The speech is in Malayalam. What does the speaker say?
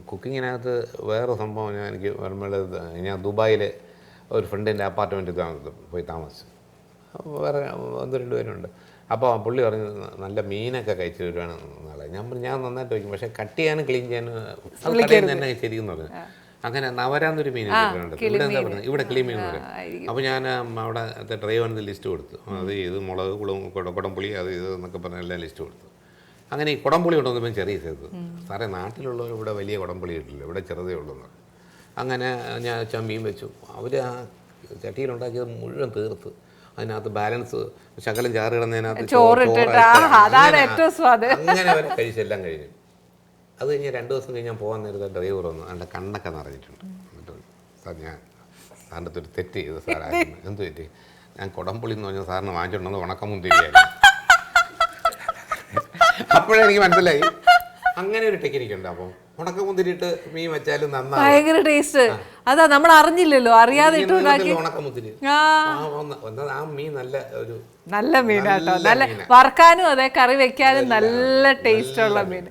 കുക്കിങ്ങിനകത്ത് വേറെ സംഭവം എനിക്ക് വരുമ്പോൾ ഞാൻ ദുബായിൽ ഒരു ഫ്രണ്ടിൻ്റെ അപ്പാർട്ട്മെൻറ്റിൽ പോയി താമസിച്ചു. വേറെ 1-2 പേരുണ്ട്. അപ്പോൾ പുള്ളി പറഞ്ഞു നല്ല മീനൊക്കെ കഴിച്ചു വരുവാണ് നാളെ. ഞാൻ നന്നായിട്ട് വയ്ക്കും, പക്ഷേ കട്ട് ചെയ്യാനും ക്ലീൻ ചെയ്യാനും അത് കടയിൽ തന്നെ ശരിക്കും പറഞ്ഞു. അങ്ങനെ നവരാന്നൊരു മീൻ കിട്ടുന്നുണ്ട് ഇവിടെ. എന്താ പറയുന്നത് ഇവിടെ കിളിമീൻ എന്ന് പറയും. അപ്പോൾ ഞാൻ അവിടെ ഡ്രൈവറിന് ലിസ്റ്റ് കൊടുത്തു. അത് ഇത് മുളക് കുടംപുളി അത് ഇത് എന്നൊക്കെ പറഞ്ഞ എല്ലാം ലിസ്റ്റ് കൊടുത്തു. അങ്ങനെ ഈ കുടംപുളി കൊണ്ടുവന്നപ്പോൾ ചെറിയ സൈസ്. സാറേ നാട്ടിലുള്ളവർ ഇവിടെ വലിയ കുടംപുളി കിട്ടില്ല, ഇവിടെ ചെറുതേ ഉള്ളൂ എന്ന് പറഞ്ഞു. അങ്ങനെ ഞാൻ ചമ്മീൻ വെച്ചു. അവർ ആ ചട്ടിയിലുണ്ടാക്കിയത് മുഴുവൻ തീർത്ത് അതിനകത്ത് ബാലൻസ് ശകലം ചാറ് കിടന്നതിനകത്ത് അങ്ങനെ അവരെ കഴിച്ചെല്ലാം കഴിഞ്ഞു. അത് കഴിഞ്ഞ് 2 ദിവസം കഴിഞ്ഞ് ഞാൻ പോകാൻ നേരത്തെ ഡ്രൈവർ വന്നു. എൻ്റെ കണ്ണൊക്കെ നിറഞ്ഞിട്ടുണ്ട്. എന്നിട്ട് സാർ ഞാൻ സാറിൻ്റെ അടുത്തൊരു തെറ്റ് ചെയ്തു സാറായിരുന്നു. എന്ത് തെറ്റി? ഞാൻ കുടംപുളി എന്ന് പറഞ്ഞാൽ സാറിന് വാങ്ങിച്ചിട്ടുണ്ടെന്ന് ഉണക്കമുന്തിരിയായിരുന്നു. അപ്പോഴെനിക്ക് മനസ്സിലായി അങ്ങനെ ഒരു ടെക്നിക്ക് ഉണ്ട്. അപ്പം ഉണക്കമുന്തിരിട്ട് മീൻ വെച്ചാലും നന്നായി ഭയങ്കര ടേസ്റ്റ്. അതാ നമ്മൾ അറിഞ്ഞില്ലല്ലോ, അറിയാതെ ഉണക്കമുന്തിരി ആ മീൻ നല്ല മീനാട്ടോ. നല്ല വറക്കാനും അതെ കറി വെക്കാനും നല്ല ടേസ്റ്റ് ഉള്ള മീൻ.